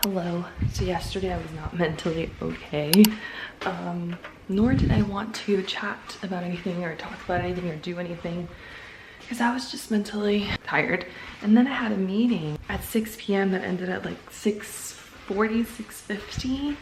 Hello. So yesterday I was not mentally okay. Nor did I want to chat about anything or talk about anything or do anything because I was just mentally tired. And then I had a meeting at 6 p.m. that ended at like 6:40, 6:50.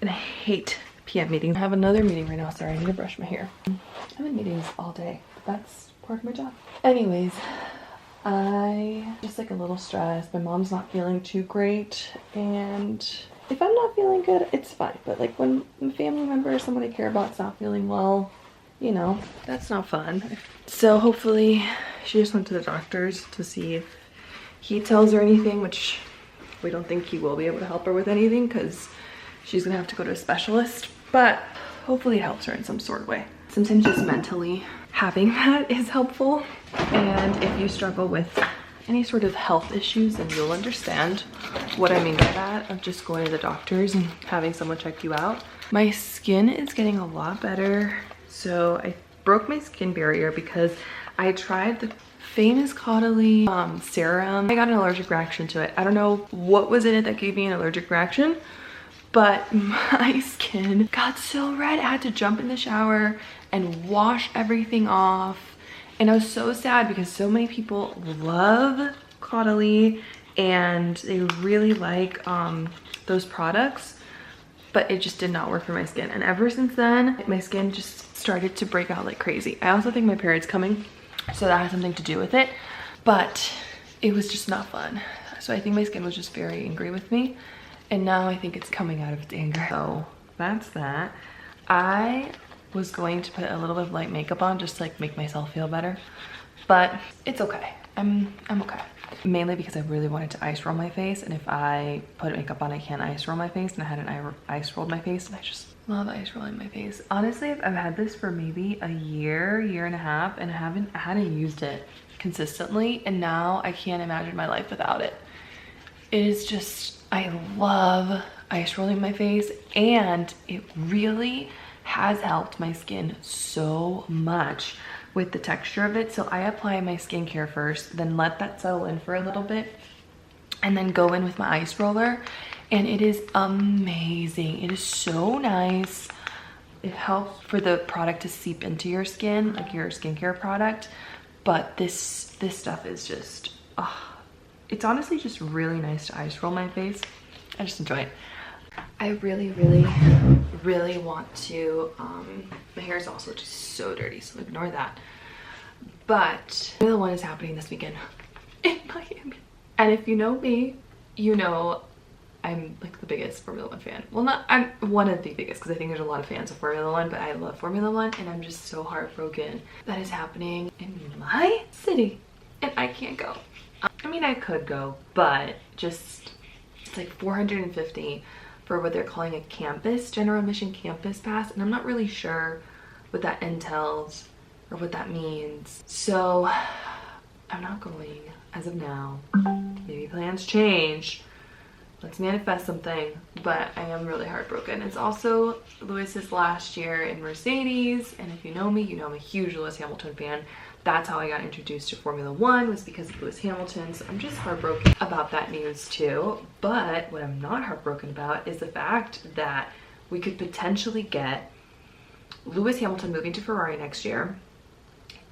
And I hate PM meetings. I have another meeting right now. Sorry, I need to brush my hair. I'm in meetings all day. That's part of my job. Anyways, I just like a little stressed. My mom's not feeling too great, and if I'm not feeling good, it's fine. But like when a family member or someone I care about is not feeling well, you know, that's not fun. So hopefully she just went to the doctor's to see if he tells her anything, which we don't think he will be able to help her with anything because she's gonna have to go to a specialist, but hopefully it helps her in some sort of way. Sometimes just mentally having that is helpful. And if you struggle with any sort of health issues, then you'll understand what I mean by that, of just going to the doctors and having someone check you out. My skin is getting a lot better. So I broke my skin barrier because I tried the famous Caudalie serum. I got an allergic reaction to it. I don't know what was in it that gave me an allergic reaction, but my skin got so red. I had to jump in the shower and wash everything off. And I was so sad because so many people love Caudalie and they really like those products, but it just did not work for my skin. And ever since then, my skin just started to break out like crazy. I also think my period's coming, so that has something to do with it, but it was just not fun. So I think my skin was just very angry with me. And now I think it's coming out of its anger. So that's that. I was going to put a little bit of light makeup on just to like make myself feel better, but it's okay. I'm okay. Mainly because I really wanted to ice roll my face, and if I put makeup on, I can't ice roll my face, and I hadn't ice rolled my face, and I just love ice rolling my face. Honestly, I've had this for maybe a year and a half, and I hadn't used it consistently, and now I can't imagine my life without it. It is just, I love ice rolling my face, and it really has helped my skin so much with the texture of it. So I apply my skincare first, then let that settle in for a little bit, and then go in with my ice roller, and it is amazing. It is so nice. It helps for the product to seep into your skin, like your skincare product, but this stuff is just, it's honestly just really nice to ice roll my face. I just enjoy it. I really want to, my hair is also just so dirty, so ignore that. But Formula 1 is happening this weekend in Miami. And if you know me, you know I'm like the biggest Formula 1 fan. Well, I'm one of the biggest, because I think there's a lot of fans of Formula 1, but I love Formula 1, and I'm just so heartbroken that is happening in my city, and I can't go. I mean, I could go, but just, it's like $450 for what they're calling a campus, general admission campus pass, and I'm not really sure what that entails or what that means. So I'm not going as of now. Maybe plans change. Let's manifest something, but I am really heartbroken. It's also Lewis's last year in Mercedes, and if you know me, you know I'm a huge Lewis Hamilton fan. That's how I got introduced to Formula 1, was because of Lewis Hamilton. So I'm just heartbroken about that news too. But what I'm not heartbroken about is the fact that we could potentially get Lewis Hamilton moving to Ferrari next year,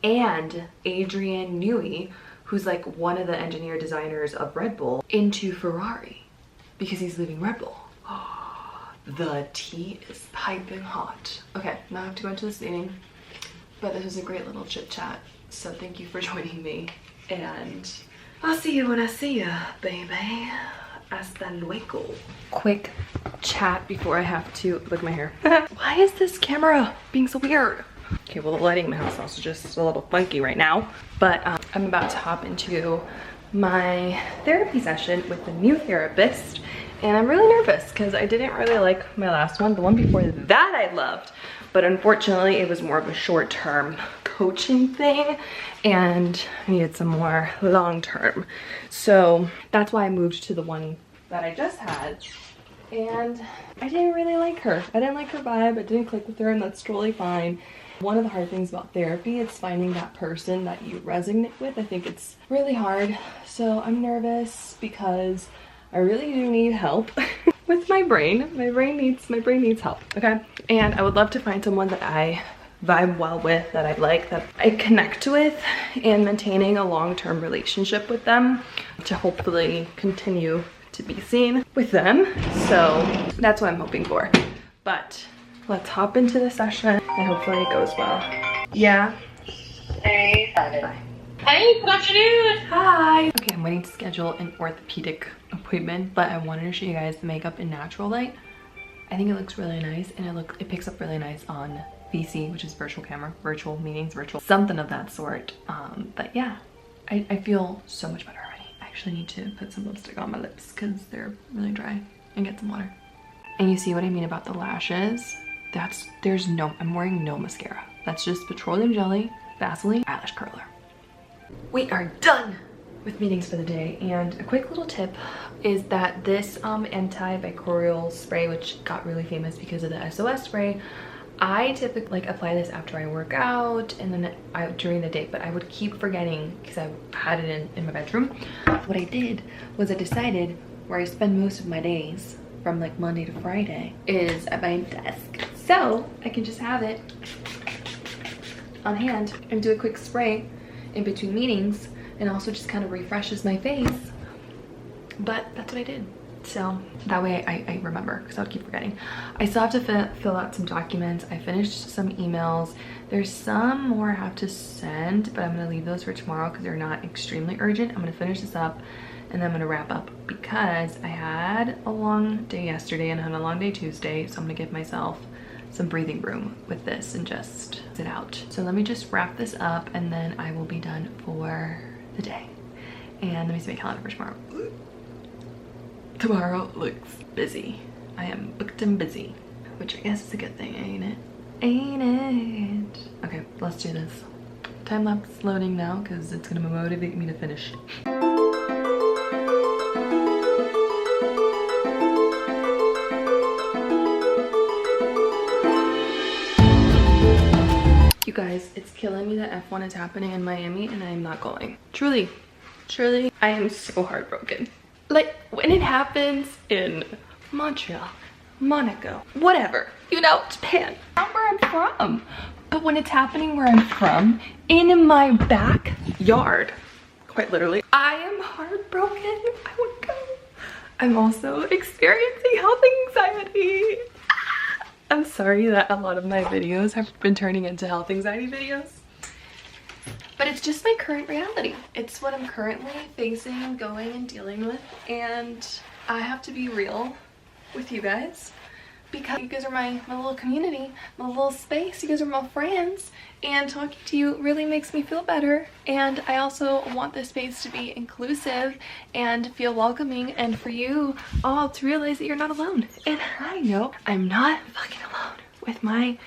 and Adrian Newey, who's like one of the engineer designers of Red Bull, into Ferrari because he's leaving Red Bull. The tea is piping hot. Okay, now I have to go into this meeting, but this was a great little chit chat. So thank you for joining me, and I'll see you when I see you, baby. Hasta luego. Quick chat before I have to look at my hair. Why is this camera being so weird? Okay, well, the lighting in my house is also just a little funky right now, but I'm about to hop into my therapy session with a new therapist, and I'm really nervous because I didn't really like my last one. The one before that I loved, but unfortunately it was more of a short-term coaching thing, and I needed some more long-term. So that's why I moved to the one that I just had, and I didn't really like her. I didn't like her vibe. It didn't click with her, and that's totally fine. One of the hard things about therapy is finding that person that you resonate with. I think it's really hard. So I'm nervous because I really do need help with my brain. My brain needs help, okay? And I would love to find someone that I vibe well with, that I like, that I connect with, and maintaining a long-term relationship with them to hopefully continue to be seen with them. So that's what I'm hoping for. But let's hop into the session and hopefully it goes well. Yeah. Hey. Bye. Hey, good afternoon. Hi. Okay, I'm waiting to schedule an orthopedic appointment, but I wanted to show you guys the makeup in natural light. I think it looks really nice, and it picks up really nice on VC, which is virtual camera, virtual meetings, virtual something of that sort. But yeah, I feel so much better already. I actually need to put some lipstick on my lips because they're really dry, and get some water. And you see what I mean about the lashes? I'm wearing no mascara. That's just petroleum jelly, Vaseline, eyelash curler. We are done with meetings for the day, and a quick little tip is that this antibacterial spray, which got really famous because of the SOS spray, I typically apply this after I work out and then during the day, but I would keep forgetting because I had it in my bedroom. What I did was I decided where I spend most of my days from like Monday to Friday is at my desk. So I can just have it on hand and do a quick spray in between meetings, and also just kind of refreshes my face. But that's what I did. So that way I remember, because I would keep forgetting. I still have to fill out some documents. I finished some emails. There's some more I have to send, but I'm gonna leave those for tomorrow because they're not extremely urgent. I'm gonna finish this up and then I'm gonna wrap up because I had a long day yesterday and I had a long day Tuesday. So I'm gonna give myself some breathing room with this and just sit out. So let me just wrap this up and then I will be done for the day. And let me see my calendar for tomorrow. Tomorrow looks busy. I am booked and busy, which I guess is a good thing, ain't it? Ain't it? Okay, let's do this. Time lapse loading now because it's gonna motivate me to finish. You guys, it's killing me that F1 is happening in Miami and I'm not going. Truly, I am so heartbroken. Like, when it happens in Montreal, Monaco, whatever, you know, Japan, not where I'm from. But when it's happening where I'm from, in my backyard, quite literally, I am heartbroken. I would go. I'm also experiencing health anxiety. I'm sorry that a lot of my videos have been turning into health anxiety videos. But it's just my current reality. It's what I'm currently facing, going and dealing with. And I have to be real with you guys because you guys are my little community, my little space. You guys are my friends. And talking to you really makes me feel better. And I also want this space to be inclusive and feel welcoming. And for you all to realize that you're not alone. And I know I'm not fucking alone with my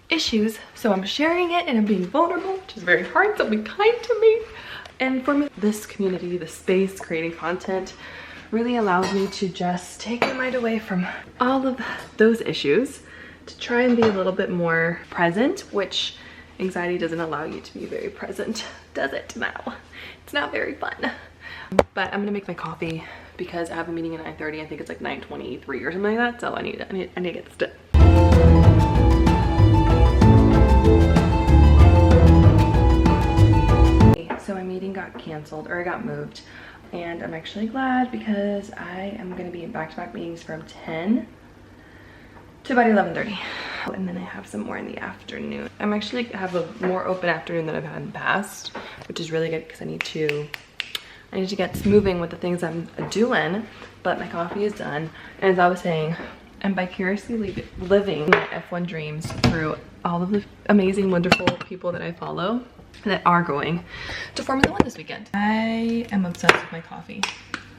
issues, so I'm sharing it and I'm being vulnerable, which is very hard, so be kind to me. And for me, this community, the space, creating content really allows me to just take my mind away from all of those issues to try and be a little bit more present, which anxiety doesn't allow you to be very present, does it now? It's not very fun. But I'm gonna make my coffee because I have a meeting at 9:30. I think it's like 9:23 or something like that, so I need to get this done. So my meeting got canceled, or it got moved, and I'm actually glad because I am going to be in back-to-back meetings from 10 to about 11:30, and then I have some more in the afternoon. I'm actually have a more open afternoon than I've had in the past, which is really good because I need to get moving with the things I'm doing. But my coffee is done, and as I was saying, I'm vicariously living my F1 dreams through all of the amazing, wonderful people that I follow that are going to Formula 1 this weekend. I am obsessed with my coffee.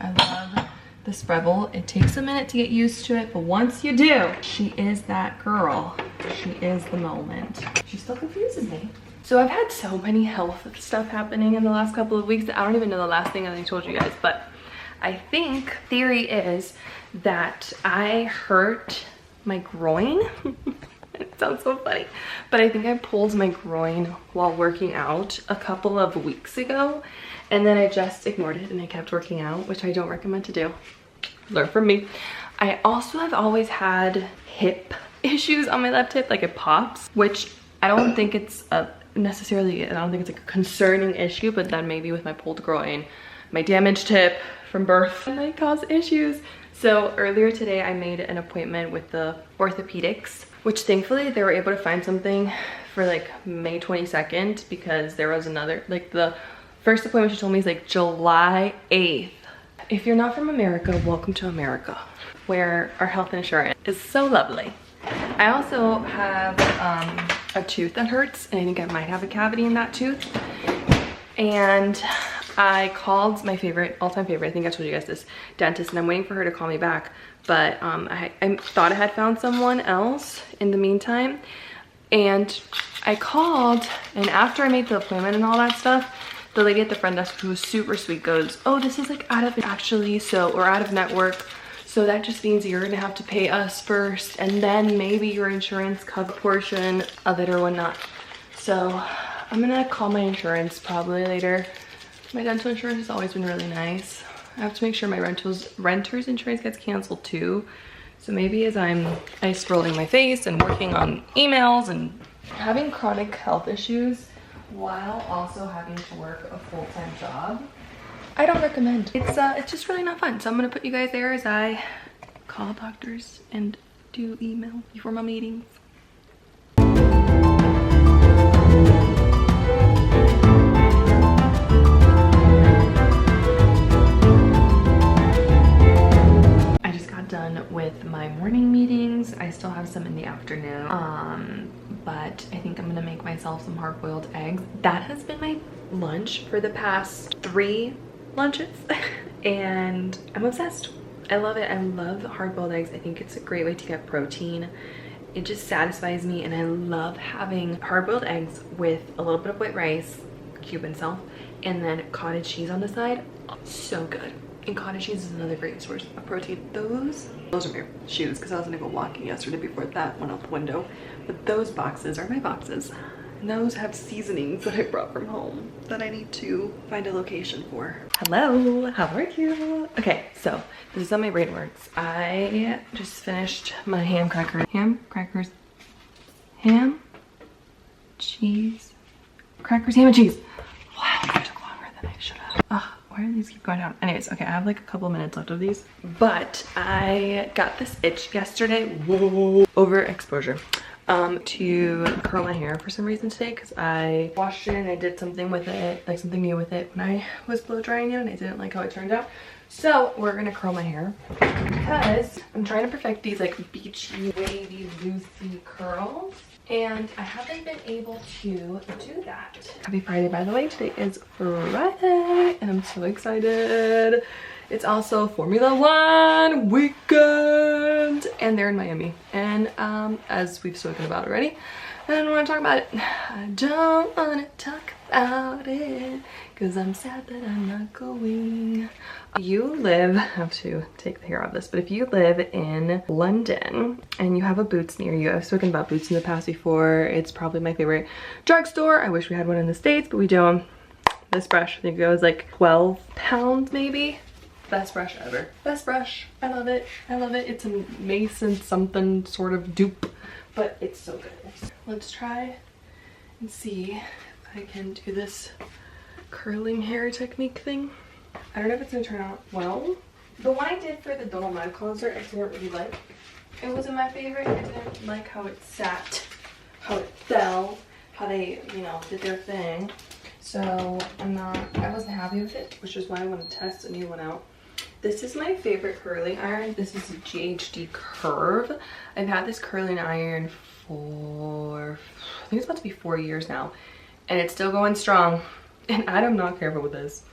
I love this Rebel. It takes a minute to get used to it, but once you do, she is that girl. She is the moment. She still confuses me. So I've had so many health stuff happening in the last couple of weeks that I don't even know the last thing that I told you guys, but I think theory is that I hurt my groin. It sounds so funny, but I think I pulled my groin while working out a couple of weeks ago, and then I just ignored it and I kept working out, which I don't recommend to do. learn from me. I also have always had hip issues on my left hip, like it pops, which I don't think it's necessarily, I don't think it's like a concerning issue, but then maybe with my pulled groin, my damaged hip from birth, it might cause issues. So earlier today I made an appointment with the orthopedics, which thankfully they were able to find something for like May 22nd, because there was another, like the first appointment she told me is like July 8th. If you're not from America, welcome to America, where our health insurance is so lovely. I also have a tooth that hurts, and I think I might have a cavity in that tooth. And I called my favorite, all-time favorite, I think I told you guys this, dentist, and I'm waiting for her to call me back. But I thought I had found someone else in the meantime. And I called, and after I made the appointment and all that stuff, the lady at the front desk, who was super sweet, goes, oh, this is like out of network. So that just means you're gonna have to pay us first, and then maybe your insurance cover portion of it or whatnot. So I'm gonna call my insurance probably later. My dental insurance has always been really nice. I have to make sure my renter's insurance gets canceled too. So maybe as I'm ice rolling my face and working on emails and having chronic health issues while also having to work a full-time job, I don't recommend. It's just really not fun. So I'm gonna put you guys there as I call doctors and do email before my meetings. I just got done with my morning meetings. I still have some in the afternoon. But I think I'm gonna make myself some hard-boiled eggs. That has been my lunch for the past 3 lunches and I'm obsessed. I love it. I love hard-boiled eggs. I think it's a great way to get protein. It just satisfies me, and I love having hard-boiled eggs with a little bit of white rice, Cuban self, and then cottage cheese on the side. So good. And cottage cheese is another great source of protein. Those are my shoes, because I was gonna go walking yesterday before that went out the window. But those boxes are my boxes. And those have seasonings that I brought from home that I need to find a location for. Hello, how are you? Okay, so this is how my brain works. I just finished my ham, cheese, crackers, ham and cheese. Wow, that took longer than I should have. Why do these keep going down? Anyways, okay, I have like a couple minutes left of these. But I got this itch yesterday, overexposure, to curl my hair for some reason today, because I washed it and I did something with it, like something new with it when I was blow drying it, and I didn't like how it turned out. So we're gonna curl my hair because I'm trying to perfect these like beachy, wavy, loosey curls. And I haven't been able to do that. Happy Friday, by the way. Today is Friday and I'm so excited. It's also Formula One weekend and they're in Miami. And as we've spoken about already, I don't want to talk about it. I don't want to talk about it because I'm sad that I'm not going. You live, I have to take the hair off this, but if you live in London and you have a Boots near you, I've spoken about Boots in the past before. It's probably my favorite drugstore. I wish we had one in the States, but we don't. This brush, I think it was like 12 pounds maybe. Best brush ever. Best brush. I love it. I love it. It's a Mason something sort of dupe, but it's so good. Let's try and see if I can do this curling hair technique thing. I don't know if it's gonna turn out well. The one I did for the Donald Mud concert, I didn't really like. It wasn't my favorite. I didn't like how it sat, how it fell, how they, you know, did their thing. So I wasn't happy with it, which is why I want to test a new one out. This is my favorite curling iron. This is a GHD Curve. I've had this curling iron for, I think it's about to be 4 years now, and it's still going strong. And I'm not careful with this.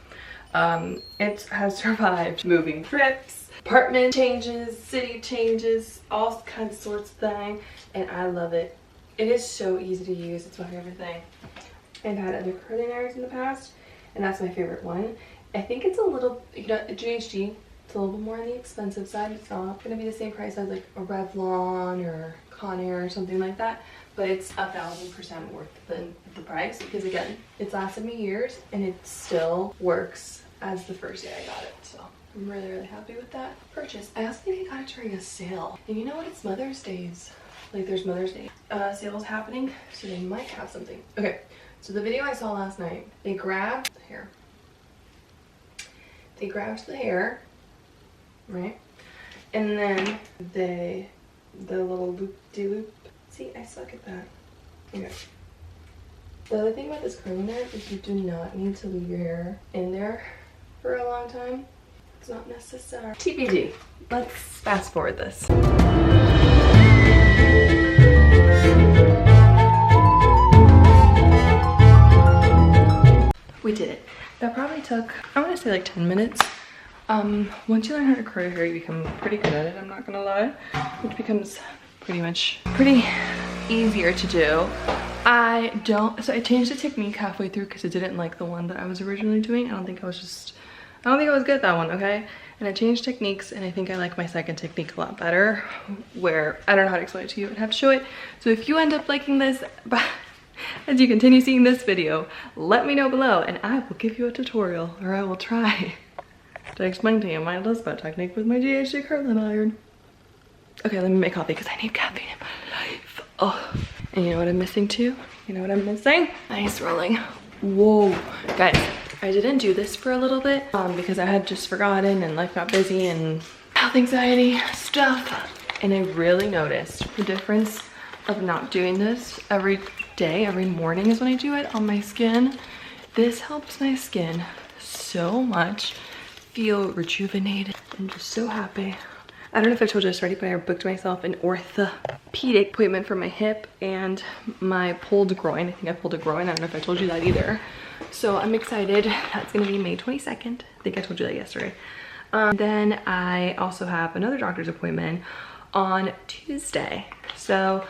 It has survived moving trips, apartment changes, city changes, all kinds of sorts of things, and I love it. It is so easy to use. It's my favorite thing. I've had other curling irons in the past, and that's my favorite one. I think it's a little, you know, GHD, it's a little bit more on the expensive side. It's not going to be the same price as like a Revlon or Conair or something like that, but it's 1000% worth the price, because again, it's lasted me years and it still works as the first day I got it. So I'm really happy with that purchase. I also think I got it during a sale. And you know what? It's Mother's Days. Like there's Mother's Day sales happening, so they might have something. Okay, so the video I saw last night, they grabbed the hair. They grabbed the hair, right? And then the little loop-de-loop. See, I suck at that. Okay. The other thing about this curling knife is you do not need to leave your hair in there for a long time. It's not necessary. TBD. Let's fast forward this. We did it. That probably took, I want to say like 10 minutes. Once you learn how to curl your hair, you become pretty good at it, I'm not gonna lie. Which becomes pretty easier to do. So I changed the technique halfway through because I didn't like the one that I was originally doing. I don't think I was good at that one, okay? And I changed techniques, and I think I like my second technique a lot better, where I don't know how to explain it to you. I'd have to show it. So if you end up liking this, as you continue seeing this video, let me know below, and I will give you a tutorial, or I will try to explain to you my Elizabeth technique with my GHD curling iron. Okay, let me make coffee because I need caffeine in my life. Oh, and you know what I'm missing too? You know what I'm missing? Nice rolling. Whoa, guys, I didn't do this for a little bit because I had just forgotten and life got busy and health anxiety stuff. And I really noticed the difference of not doing this every day, every morning is when I do it on my skin. This helps my skin so much feel rejuvenated. I'm just so happy. I don't know if I told you this already, but I booked myself an orthopedic appointment for my hip and my pulled groin. I think I pulled a groin. I don't know if I told you that either. So I'm excited. That's gonna be May 22nd. I think I told you that yesterday. Then I also have another doctor's appointment on Tuesday. So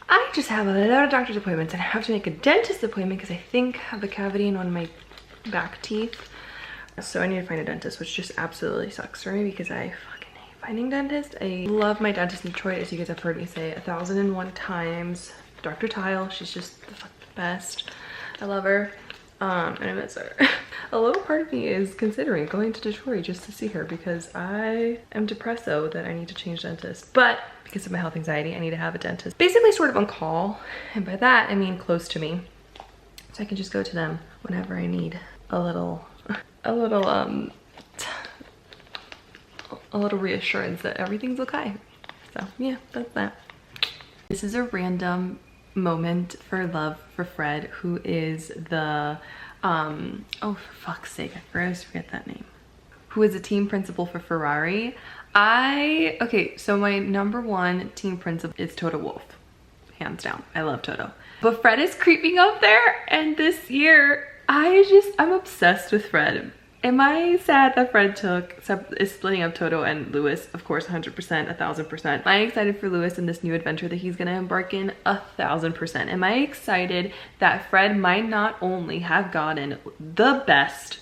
I just have a lot of doctor's appointments, and I have to make a dentist appointment because I think I have a cavity in one of my back teeth. So I need to find a dentist, which just absolutely sucks for me because I fucking hate finding dentists. I love my dentist in Detroit, as you guys have heard me say 1,001 times. Dr. Tile, she's just the best. I love her. And I miss her. A little part of me is considering going to Detroit just to see her because I am depresso that I need to change dentists. But because of my health anxiety, I need to have a dentist basically sort of on call. And by that, I mean close to me. So I can just go to them whenever I need a little reassurance that everything's okay. So yeah, that's that. This is a random moment for love for Fred, who is the oh, for fuck's sake, I always forget that name, who is a team principal for Ferrari. Okay, so my number one team principal is Toto Wolff, hands down. I love Toto, but Fred is creeping up there, and this year I'm obsessed with Fred. Am I sad that Fred is splitting up Toto and Lewis? Of course, 100%, 1000%. I'm excited for Lewis in this new adventure that he's gonna embark in, 1000%. Am I excited that Fred might not only have gotten the best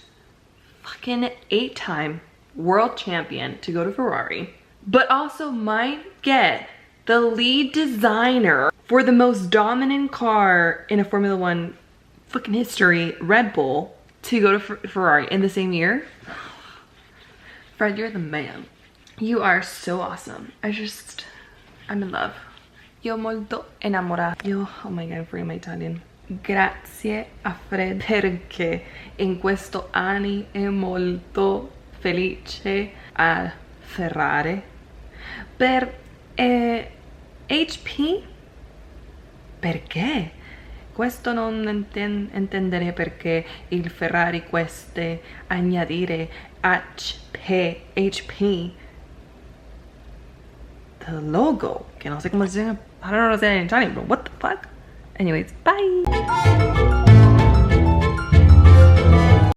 fucking 8-time world champion to go to Ferrari, but also might get the lead designer for the most dominant car in a Formula One fucking history, Red Bull, to go to Ferrari in the same year? Fred, you're the man. You are so awesome. I'm in love. Io molto innamorata. Oh my god, I'm forgetting my Italian. Grazie a Fred perché in questo anni è molto felice a Ferrari. Per HP? Perché? Questo non intendere perché il Ferrari queste añadire HP the logo, que no sé cómo se llama. I don't know how to say it in Italian, but what the fuck? Anyways, bye.